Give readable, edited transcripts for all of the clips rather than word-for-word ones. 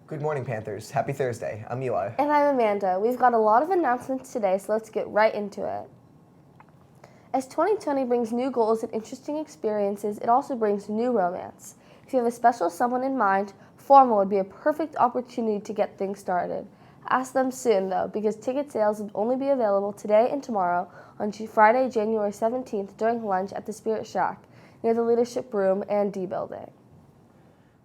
Good morning, Panthers. Happy Thursday. I'm Eli. And I'm Amanda. We've got a lot of announcements today, so let's get right into it. As 2020 brings new goals and interesting experiences, it also brings new romance. If you have a special someone in mind, Formal would be a perfect opportunity to get things started. Ask them soon, though, because ticket sales will only be available today and tomorrow on Friday, January 17th during lunch at the Spirit Shack near the Leadership Room and D Building.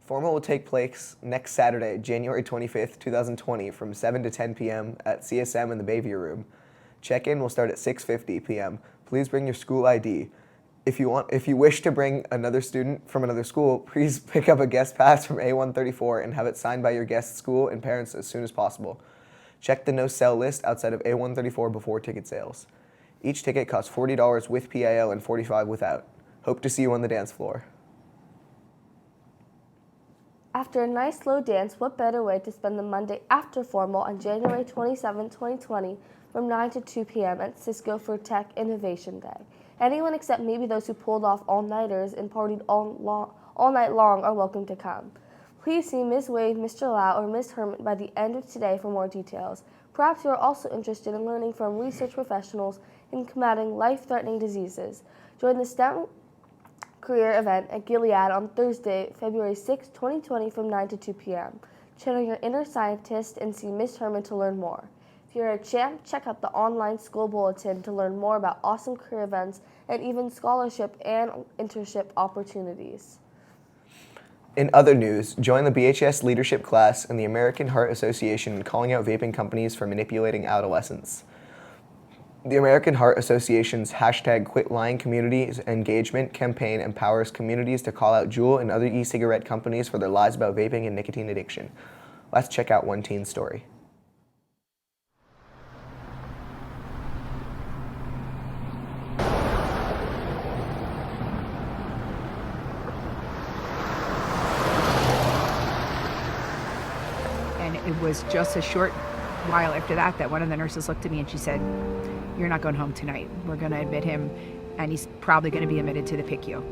Formal will take place next Saturday, January 25th, 2020 from 7 to 10 p.m. at CSM in the Bayview Room. Check-in will start at 6:50 p.m. Please bring your school ID. If you wish to bring another student from another school, please pick up a guest pass from A134 and have it signed by your guest school and parents as soon as possible. Check the no-sell list outside of A134 before ticket sales. Each ticket costs $40 with PIL and $45 without. Hope to see you on the dance floor. After a nice slow dance, what better way to spend the Monday after Formal on January 27, 2020 from 9 to 2 p.m. at Cisco for Tech Innovation Day. Anyone except maybe those who pulled off all-nighters and partied all night long are welcome to come. Please see Ms. Wade, Mr. Lau, or Ms. Herman by the end of today for more details. Perhaps you are also interested in learning from research professionals in combating life-threatening diseases. Join the STEM career event at Gilead on Thursday, February 6, 2020 from 9 to 2 p.m. Channel your inner scientist and see Ms. Herman to learn more. If you're a champ, check out the online school bulletin to learn more about awesome career events and even scholarship and internship opportunities. In other news, join the BHS leadership class and the American Heart Association in calling out vaping companies for manipulating adolescents. The American Heart Association's #QuitLying community engagement campaign empowers communities to call out Juul and other e-cigarette companies for their lies about vaping and nicotine addiction. Let's check out one teen's story. And it was just a short while after that one of the nurses looked at me and she said, "You're not going home tonight. We're going to admit him, and he's probably going to be admitted to the PICU."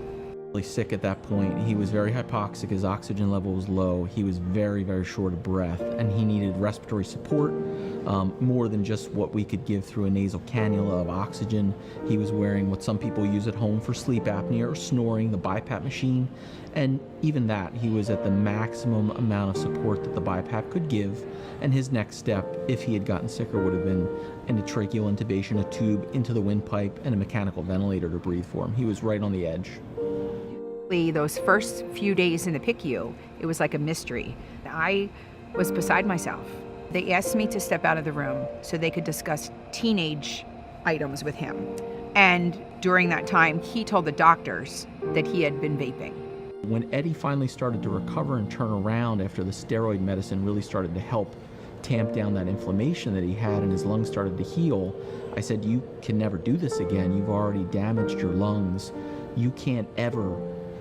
Really sick at that point. He was very hypoxic. His oxygen level was low. He was very, very short of breath, and he needed respiratory support, more than just what we could give through a nasal cannula of oxygen. He was wearing what some people use at home for sleep apnea or snoring, the BiPAP machine, and even that, he was at the maximum amount of support that the BiPAP could give, and his next step, if he had gotten sicker, would have been endotracheal intubation, a tube into the windpipe, and a mechanical ventilator to breathe for him. He was right on the edge. Those first few days in the PICU, it was like a mystery. I was beside myself. They asked me to step out of the room so they could discuss teenage items with him. And during that time, he told the doctors that he had been vaping. When Eddie finally started to recover and turn around after the steroid medicine really started to help tamp down that inflammation that he had and his lungs started to heal, I said, "You can never do this again. You've already damaged your lungs. You can't ever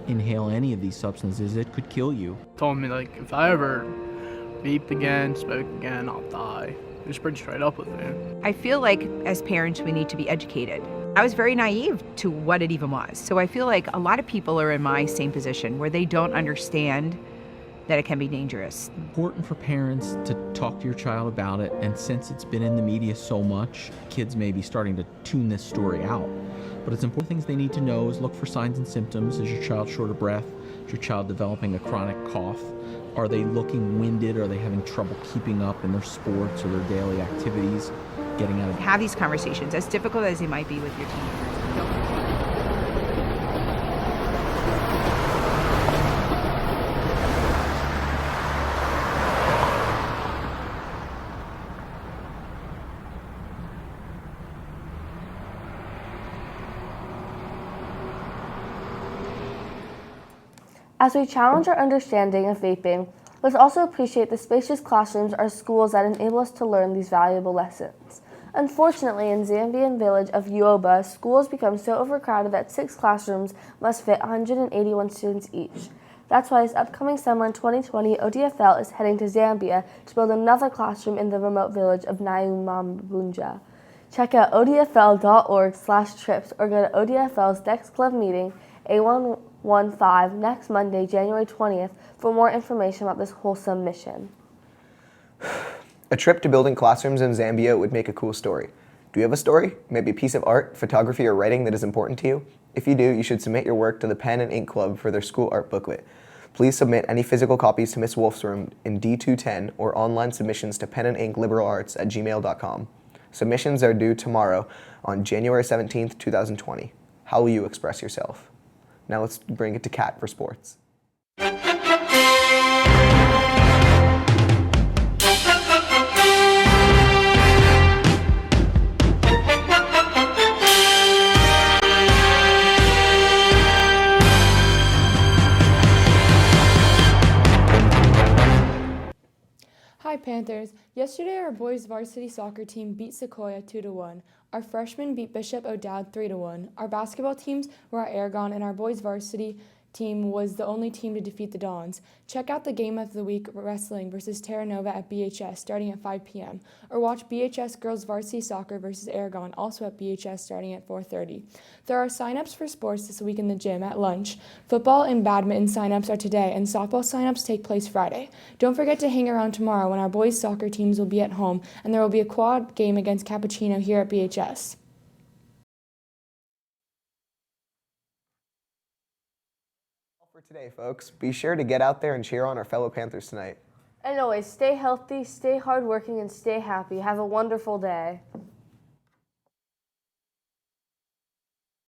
inhale any of these substances. It could kill you." Told me, like, if I ever vape again, smoke again, I'll die. He was pretty straight up with me. I feel like as parents, we need to be educated. I was very naive to what it even was. So I feel like a lot of people are in my same position where they don't understand that it can be dangerous. Important for parents to talk to your child about it, and since it's been in the media so much, kids may be starting to tune this story out. But it's important things they need to know is look for signs and symptoms. Is your child short of breath? Is your child developing a chronic cough? Are they looking winded? Are they having trouble keeping up in their sports or their daily activities? Getting out of Have these conversations, as difficult as they might be with your teenagers. As we challenge our understanding of vaping, let's also appreciate the spacious classrooms our schools that enable us to learn these valuable lessons. Unfortunately, in Zambian village of Yoba, schools become so overcrowded that 6 classrooms must fit 181 students each. That's why this upcoming summer in 2020, ODFL is heading to Zambia to build another classroom in the remote village of Nyamabunja. Check out odfl.org/trips or go to ODFL's next club meeting, A115, next Monday, January 20th, for more information about this wholesome mission. A trip to building classrooms in Zambia would make a cool story. Do you have a story? Maybe a piece of art, photography, or writing that is important to you? If you do, you should submit your work to the Pen and Ink Club for their school art booklet. Please submit any physical copies to Miss Wolf's room in D210 or online submissions to penandinkliberalarts@gmail.com. Submissions are due tomorrow on January 17th, 2020. How will you express yourself? Now let's bring it to Kat for sports. Hi Panthers! Yesterday our boys varsity soccer team beat Sequoia 2-1. Our freshmen beat Bishop O'Dowd 3-1. Our basketball teams were at Aragon and our boys varsity team was the only team to defeat the Dons. Check out the Game of the Week Wrestling versus Terra Nova at BHS starting at 5 p.m. Or watch BHS Girls Varsity Soccer versus Aragon also at BHS starting at 4:30. There are sign-ups for sports this week in the gym at lunch. Football and badminton sign-ups are today and softball sign-ups take place Friday. Don't forget to hang around tomorrow when our boys soccer teams will be at home and there will be a quad game against Cappuccino here at BHS. For today, folks, be sure to get out there and cheer on our fellow Panthers tonight. And always, stay healthy, stay hardworking, and stay happy. Have a wonderful day.